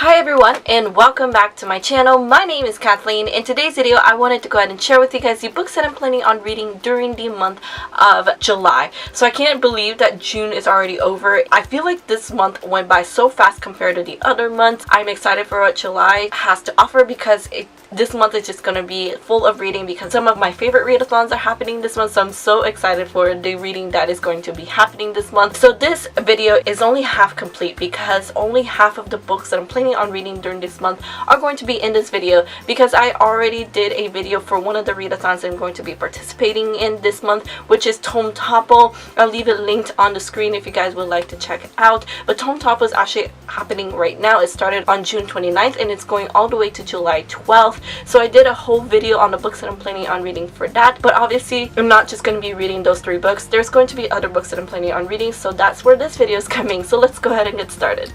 Hi everyone and welcome back to my channel. My name is Kathleen. In today's video I wanted to go ahead and share with you guys the books that I'm planning on reading during the month of July. So I can't believe that June is already over. I feel like this month went by so fast compared to the other months. I'm excited for what July has to offer because this month is just going to be full of reading because some of my favorite readathons are happening this month, so I'm so excited for the reading that is going to be happening this month. So this video is only half complete because only half of the books that I'm planning on reading during this month are going to be in this video because I already did a video for one of the readathons I'm going to be participating in this month, which is Tome Topple. I'll leave it linked on the screen if you guys would like to check it out. But Tome Topple is actually happening right now. It started on June 29th and it's going all the way to July 12th. So I did a whole video on the books that I'm planning on reading for that, but obviously I'm not just going to be reading those 3 books. There's going to be other books that I'm planning on reading, so that's where this video is coming. So let's go ahead and get started.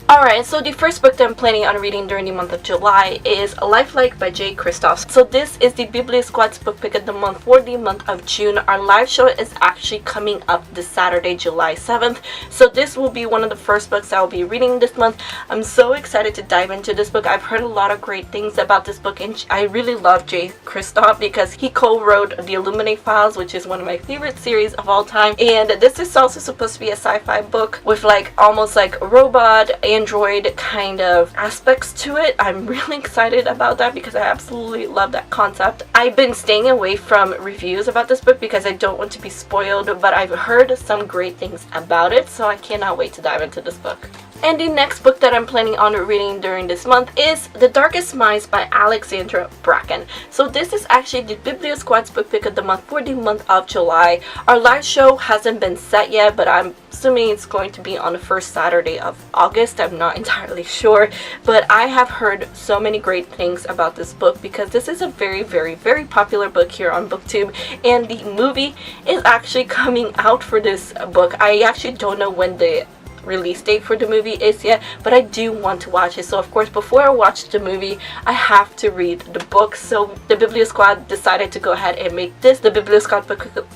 Alright, so the first book that I'm planning on reading during the month of July is Lifelike by J. Kristoff. So this is the BIBLIO Squad's book pick of the month for the month of June. Our live show is actually coming up this Saturday, July 7th. So this will be one of the first books I will be reading this month. I'm so excited to dive into this book. I've heard a lot of great things about this book and I really love J. Kristoff because he co-wrote the Illuminate Files, which is one of my favorite series of all time. And this is also supposed to be a sci-fi book with almost like robot Android kind of aspects to it. I'm really excited about that because I absolutely love that concept. I've been staying away from reviews about this book because I don't want to be spoiled, but I've heard some great things about it, so I cannot wait to dive into this book. And the next book that I'm planning on reading during this month is The Darkest Minds by Alexandra Bracken. So this is actually the BIBLIO Squad's book pick of the month for the month of July. Our live show hasn't been set yet, but I'm assuming it's going to be on the first Saturday of August. I'm not entirely sure, but I have heard so many great things about this book because this is a very, very, very popular book here on BookTube, and the movie is actually coming out for this book. I actually don't know when the release date for the movie is yet, but I do want to watch it. So of course before I watch the movie I have to read the book. So the BIBLIO Squad decided to go ahead and make this the BIBLIO Squad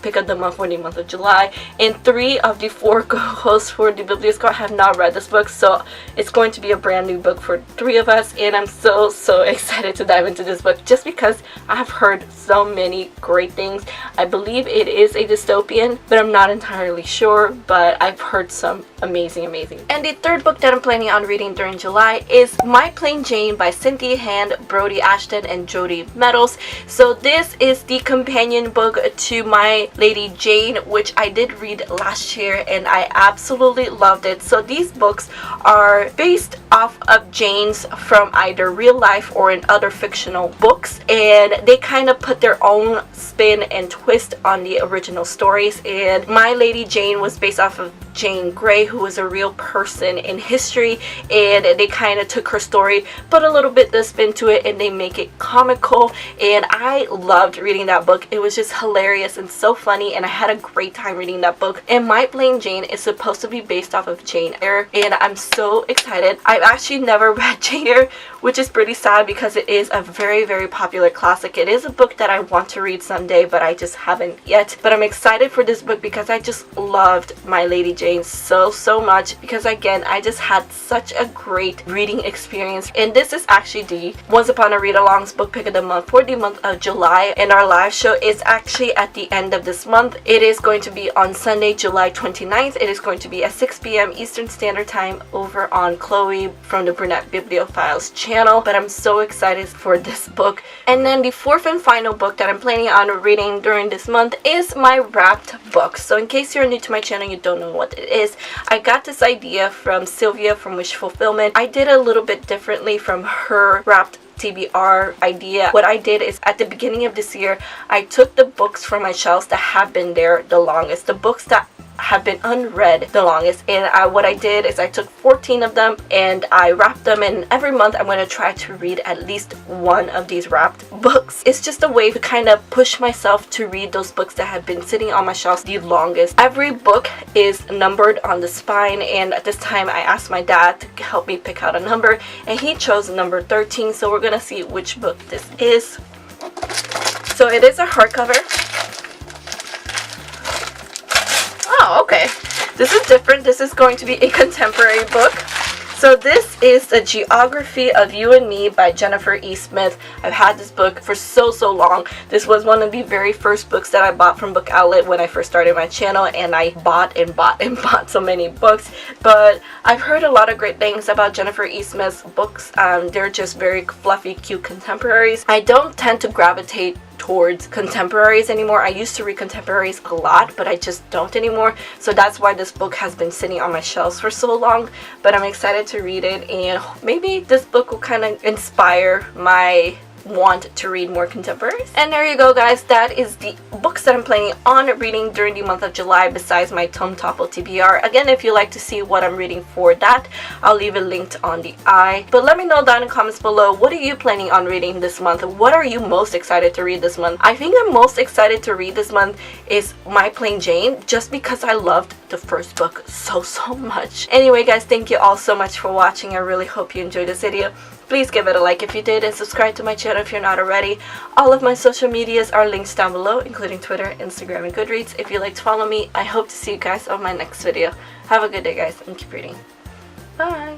pick of the month for the month of July, and 3 of the 4 co-hosts for the BIBLIO Squad have not read this book, so it's going to be a brand new book for 3 of us, and I'm so excited to dive into this book just because I have heard so many great things. I believe it is a dystopian, but I'm not entirely sure, but I've heard some amazing. And the third book that I'm planning on reading during July is My Plain Jane by Cynthia Hand, Brody Ashton, and Jody Meadows. So this is the companion book to My Lady Jane, which I did read last year and I absolutely loved it. So these books are based off of Janes from either real life or in other fictional books, and they kind of put their own spin and twist on the original stories. And My Lady Jane was based off of Jane Grey, who was a real person in history, and they kind of took her story, put a little bit of spin to it, and they make it comical, and I loved reading that book. It was just hilarious and so funny, and I had a great time reading that book. And My Plain Jane is supposed to be based off of Jane Eyre, and I'm so excited. I've actually never read Jane Eyre, which is pretty sad because it is a very, very popular classic. It is a book that I want to read someday, but I just haven't yet. But I'm excited for this book because I just loved My Lady Jane so much, because again I just had such a great reading experience. And this is actually the Once Upon a Read-Along's book pick of the month for the month of July, and our live show is actually at the end of this month. It is going to be on Sunday, July 29th. It is going to be at 6 p.m. Eastern Standard Time over on Chloe from the Brunette Bibliophiles channel. But I'm so excited for this book. And then the fourth and final book that I'm planning on reading during this month is my wrapped book. So in case you're new to my channel, you don't know what it is, I got this idea from Sylvia from Wish Fulfillment. I did a little bit differently from her wrapped TBR idea. What I did is at the beginning of this year, I took the books from my shelves that have been there the longest, the books that have been unread the longest, and what I did is I took 14 of them and I wrapped them, and every month I'm going to try to read at least one of these wrapped books. It's just a way to kind of push myself to read those books that have been sitting on my shelves the longest. Every book is numbered on the spine, and at this time I asked my dad to help me pick out a number, and he chose number 13, so we're gonna see which book this is. So it is a hardcover. Oh, okay. This is different. This is going to be a contemporary book. So this is The Geography of You and Me by Jennifer E. Smith. I've had this book for so long. This was one of the very first books that I bought from Book Outlet when I first started my channel, and I bought so many books. But I've heard a lot of great things about Jennifer E. Smith's books. They're just very fluffy, cute contemporaries. I don't tend to gravitate towards contemporaries anymore. I used to read contemporaries a lot, but I just don't anymore. So that's why this book has been sitting on my shelves for so long. But I'm excited to read it, and maybe this book will kind of inspire my want to read more contemporaries. And there you go, guys. That is the books that I'm planning on reading during the month of July, besides my Tome Topple TBR. Again, if you like to see what I'm reading for that, I'll leave it linked on the eye. But let me know down in the comments below, what are you planning on reading this month? What are you most excited to read this month? I think I'm most excited to read this month is My Plain Jane, just because I loved the first book so much. Anyway, guys, thank you all so much for watching. I really hope you enjoyed this video. Please give it a like if you did, and subscribe to my channel if you're not already. All of my social medias are linked down below, including Twitter, Instagram, and Goodreads. If you'd like to follow me, I hope to see you guys on my next video. Have a good day, guys, and keep reading. Bye!